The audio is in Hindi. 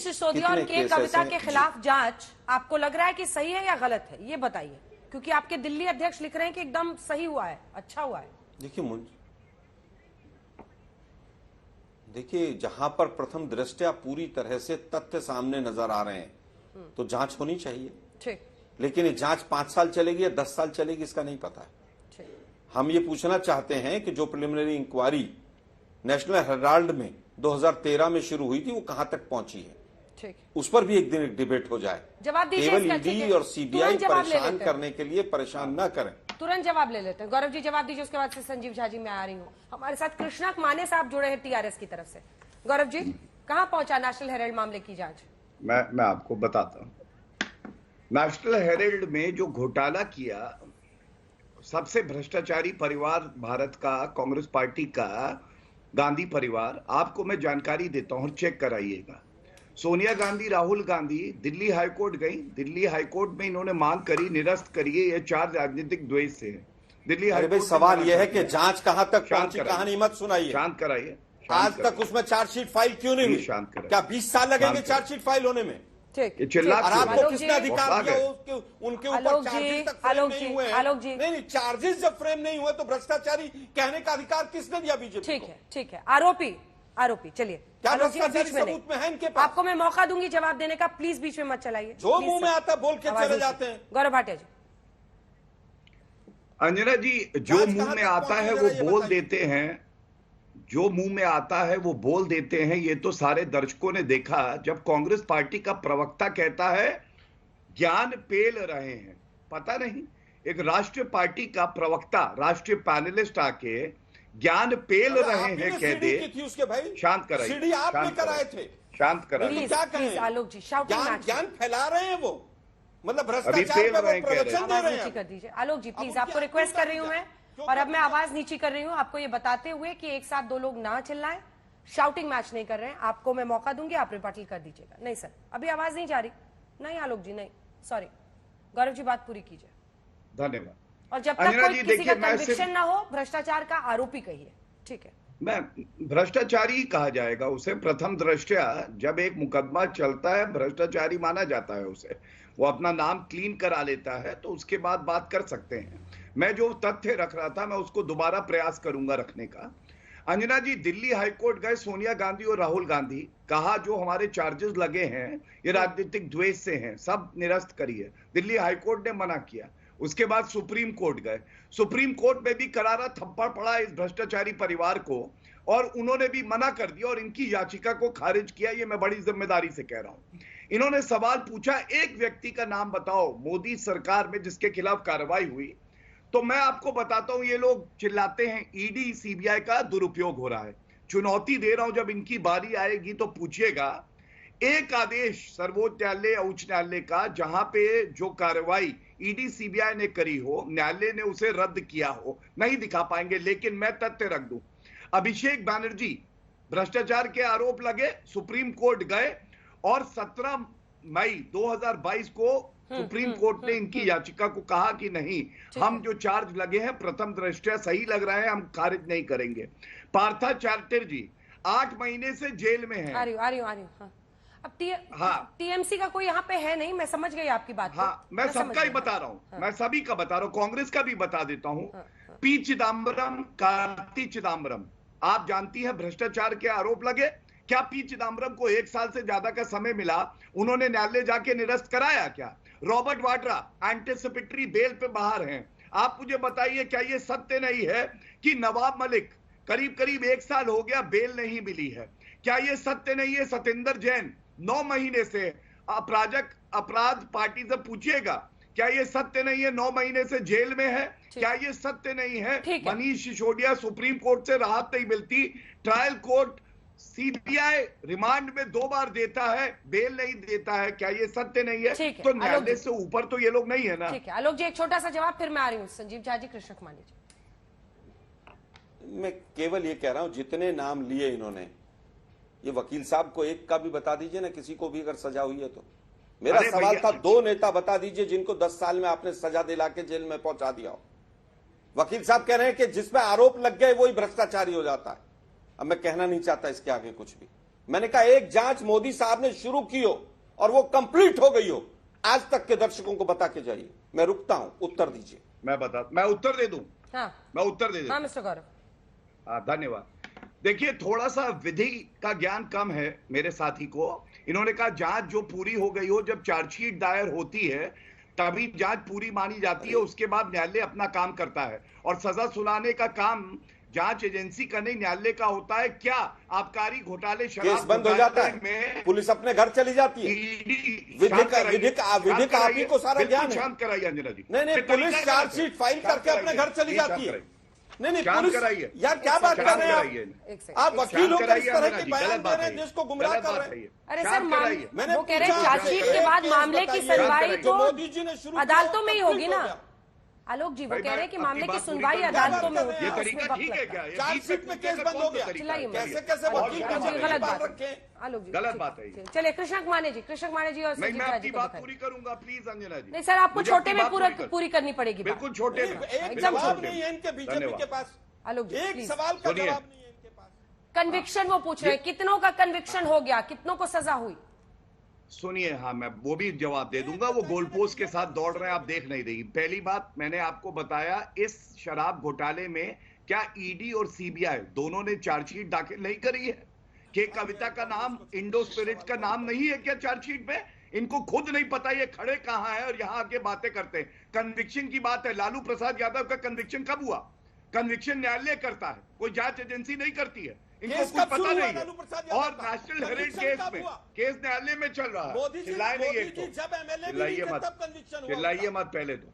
सिसोदिया और के कविता के खिलाफ जांच आपको लग रहा है कि सही है या गलत है, ये बताइए, क्योंकि आपके दिल्ली अध्यक्ष लिख रहे हैं कि एकदम सही हुआ है, अच्छा हुआ है। देखिए जहां पर प्रथम दृष्टया पूरी तरह से तथ्य सामने नजर आ रहे हैं तो जांच होनी चाहिए। ठीक। लेकिन ये जांच 5 साल चलेगी या 10 साल चलेगी इसका नहीं पता है। हम ये पूछना चाहते हैं कि जो प्रिलिमिनरी इंक्वायरी नेशनल हेराल्ड में 2013 में शुरू हुई थी वो कहां तक पहुंची है, ठीक। उस पर भी एक दिन एक डिबेट हो जाए। जवाब दीजिए। केवल ईडी और सीबीआई परेशान करने के लिए परेशान न करें। तुरंत जवाब ले लेते हैं। गौरव जी जवाब दीजिए, उसके बाद से संजीव झा जी मैं आ रही हूँ। हमारे साथ कृष्णक माने साहब जुड़े हैं टीआरएस की तरफ से। गौरव जी कहां पहुंचा नेशनल हेराल्ड मामले की जांच? मैं आपको बताता हूँ। नेशनल हेराल्ड में जो घोटाला किया, सबसे भ्रष्टाचारी परिवार भारत का, कांग्रेस पार्टी का गांधी परिवार, आपको मैं जानकारी देता हूँ, चेक कराइएगा। सोनिया गांधी, राहुल गांधी दिल्ली हाईकोर्ट गई। दिल्ली हाईकोर्ट में इन्होंने मांग करी, निरस्त करिए, ये 4 राजनीतिक द्वेष से है। दिल्ली हाईकोर्ट सवाल यह है कि जांच कहां तक पहुंची, कहानी मत सुनाइए, शांत कराइए। आज तक उसमें चार्जशीट फाइल क्यों नहीं हुई? शांत कराइए। क्या 20 साल लगेंगे चार्जशीट फाइल होने में? ठीक। और आपको किसने अधिकार दिया उनके ऊपर चार्जेस तक फ्रेम नहीं हुए? नहीं, चार्जेस जब फ्रेम नहीं हुए तो भ्रष्टाचारी कहने का अधिकार किसने दिया बीजेपी? ठीक है, ठीक है। आरोपी चलिए, क्या भ्रष्टाचारी सबूत में है इनके पास? आपको मैं मौका दूंगी जवाब देने का, प्लीज बीच में मत चलाइए। जो मुंह में आता बोल के चले जाते हैं। गौरव भाटिया जी। अंजना जी, जो मुंह में आता है वो बोल देते हैं, जो मुंह में आता है वो बोल देते हैं। ये तो सारे दर्शकों ने देखा जब कांग्रेस पार्टी का प्रवक्ता कहता है ज्ञान पेल रहे हैं। पता नहीं, एक राष्ट्रीय पार्टी का प्रवक्ता, राष्ट्रीय पैनलिस्ट आके ज्ञान पेल रहे हैं कह दे। उसके भाई शांत कराइए। सीढ़ी आप लेकर आए थे, शांत कराइए। क्या कहें? आलोक जी ज्ञान फैला रहे हैं वो, मतलब भ्रष्टाचार का प्रवचन दे रहे हैं। कर दीजिए आलोक जी प्लीज, आपको रिक्वेस्ट कर रही हूँ मैं, और अब मैं आवाज नीची कर रही हूँ आपको ये बताते हुए कि एक साथ 2 लोग ना चिल्लाएं, शाउटिंग मैच नहीं कर रहे हैं। आपको मैं मौका दूंगी, आप रिपटल कर दीजिएगा। नहीं सर, अभी आवाज नहीं जा रही। नहीं आलोक जी, नहीं, सॉरी। गौरव जी बात पूरी कीजिए। धन्यवाद। और जब तक कोई किसी का कन्विक्शन ना हो, भ्रष्टाचार का आरोपी कहिए, ठीक है? मैं भ्रष्टाचारी कहा जाएगा उसे। प्रथम दृष्टया जब एक मुकदमा चलता है भ्रष्टाचारी माना जाता है उसे, वो अपना नाम क्लीन करा लेता है तो उसके बाद बात कर सकते हैं। मैं जो तथ्य रख रहा था मैं उसको दोबारा प्रयास करूंगा रखने का। अंजना जी दिल्ली हाईकोर्ट गए, सोनिया गांधी और राहुल गांधी, कहा जो हमारे चार्जेस लगे हैं ये राजनीतिक द्वेष से हैं, सब निरस्त करिए। दिल्ली हाईकोर्ट ने मना किया। उसके बाद सुप्रीम कोर्ट गए। सुप्रीम कोर्ट में भी करारा थप्पड़ पड़ा इस भ्रष्टाचारी परिवार को और उन्होंने भी मना कर दिया और इनकी याचिका को खारिज किया। ये मैं बड़ी जिम्मेदारी से कह रहा हूं। इन्होंने सवाल पूछा, एक व्यक्ति का नाम बताओ मोदी सरकार में जिसके खिलाफ कार्रवाई हुई। तो मैं आपको बताता हूं, ये लोग चिल्लाते हैं ईडी सीबीआई का दुरुपयोग हो रहा है। चुनौती दे रहा हूं, जब इनकी बारी आएगी तो पूछिएगा, एक आदेश सर्वोच्च न्यायालय या उच्च न्यायालय का जहां पे जो कार्रवाई ईडी सीबीआई ने करी हो, न्यायालय ने उसे रद्द किया हो, नहीं दिखा पाएंगे। लेकिन मैं तथ्य रख दूं, अभिषेक बैनर्जी भ्रष्टाचार के आरोप लगे, सुप्रीम कोर्ट गए और 17 मई 2022 को सुप्रीम कोर्ट ने इनकी याचिका को कहा कि नहीं, हम जो चार्ज लगे हैं प्रथम दृष्टया सही लग रहा है, हम खारिज नहीं करेंगे। पार्था चैटर्जी 8 महीने से जेल में है। आ रही हूँ। हाँ। अब टीएमसी का कोई यहाँ पे है नहीं, मैं समझ गई आपकी बात। हाँ, मैं सबका ही बता रहा हूँ। हाँ। मैं सभी का बता रहा हूँ, कांग्रेस का भी बता देता हूँ। हाँ। पी चिदम्बरम, कार्ति चिदम्बरम, आप जानती है भ्रष्टाचार के आरोप लगे। क्या पी चिदम्बरम को 1 साल से ज्यादा का समय मिला? उन्होंने न्यायालय जाके निरस्त कराया क्या? रॉबर्ट वाड्रा एंटिसिपेटरी बेल पे बाहर हैं। आप मुझे बताइए, क्या ये सत्य नहीं है कि नवाब मलिक करीब 1 साल हो गया बेल नहीं मिली है? क्या ये सत्य नहीं है सतेंद्र जैन 9 महीने से अपराध पार्टी से पूछिएगा, क्या ये सत्य नहीं है 9 महीने से जेल में है? क्या ये सत्य नहीं है मनीष सिसोदिया सुप्रीम कोर्ट से राहत नहीं मिलती, ट्रायल कोर्ट सीबीआई रिमांड में 2 बार देता है, बेल नहीं देता है? क्या ये सत्य नहीं है? तो न्यायालय से ऊपर तो ये लोग नहीं है ना। ठीक है आलोक जी, एक छोटा सा जवाब फिर मैं आ रही हूँ। संजीव झा जी, कृष्णक मानी जी। मैं केवल ये कह रहा हूं, जितने नाम लिए इन्होंने, ये वकील साहब को एक का भी बता दीजिए ना, किसी को भी अगर सजा हुई है तो। मेरा सवाल था 2 नेता बता दीजिए जिनको 10 साल में आपने सजा दिला के जेल में पहुंचा दिया हो। वकील साहब कह रहे हैं कि जिसमें आरोप लग गए वही भ्रष्टाचारी हो जाता है। अब मैं कहना नहीं चाहता इसके आगे कुछ भी। मैंने कहा एक जांच मोदी साहब ने शुरू की हो और वो कंप्लीट हो गई हो, आज तक के दर्शकों को बता के जाइए। मैं रुकता हूं, उत्तर दीजिए। मैं उत्तर दे दूं। हाँ मैं उत्तर दे दूं। हाँ मिस्टर गौरव। हाँ, धन्यवाद। देखिए, थोड़ा सा विधि का ज्ञान कम है मेरे साथी को। इन्होंने कहा जांच जो पूरी हो गई हो, जब चार्जशीट दायर होती है तभी जांच पूरी मानी जाती है, उसके बाद न्यायालय अपना काम करता है। और सजा सुनाने का काम जांच एजेंसी का नहीं, न्यायालय का होता है। क्या आबकारी घोटाले, केस शराब बंद हो जाता है, में पुलिस अपने घर चली जाती है। विधिक आप ही को सारा ज्ञान है। शांत कराइए अंजना जी। नहीं, पुलिस चार्जशीट फाइल करके अपने घर चली जाती है। नहीं, पुलिस यार क्या बात कर रहे हैं आप वकील होकर इस तरह की बयान दे रहे हैं, देश को गुमराह कर रहे हैं। अरे सर, वो कह रहे हैं चार्जशीट के बाद मामले की सुनवाई तो अदालतों में ही होगी ना। आलोक जी, वो कह रहे हैं कि मामले की सुनवाई अदालतों में होगी। ये तरीका ठीक है क्या? चार्जशीट में केस बंद हो गया, कैसे वकील गलत बात है आलोक जी, गलत बात है। चलिए कृष्ण कुमार जी और मैं आपकी बात पूरी करूंगा, प्लीज अंजना जी। नहीं सर, आपको छोटे में पूरी करनी पड़ेगी। बिल्कुल छोटे में, एकदम जवाब नहीं है इनके बीजेपी के पास। आलोक जी, एक सवाल का जवाब नहीं है इनके पास। कन्विक्शन वो पूछ रहे हैं, कितनों का कन्विक्शन हो गया, कितनों को सजा हुई? सुनिए, हाँ, मैं वो भी जवाब दे दूंगा। वो गोल पोस्ट के साथ दौड़ रहे हैं, आप देख नहीं रही। पहली बात, मैंने आपको बताया इस शराब घोटाले में क्या ईडी और सीबीआई दोनों ने चार्जशीट दाखिल नहीं करी है? कि कविता का नाम, इंडो स्पिरिट का नाम नहीं है क्या चार्जशीट में? इनको खुद नहीं पता ये खड़े कहां है और यहां आके बातें करते हैं। कन्विक्शन की बात है, लालू प्रसाद यादव का कन्विक्शन कब हुआ? कन्विक्शन न्यायालय करता है, कोई जांच एजेंसी नहीं करती है। इनको कुछ पता नहीं है। और नेशनल हेरिटेज केस में केस न्यायालय में चल रहा है। चिल्लाए नहीं, एक तो चिल्लाइए मत, पहले तो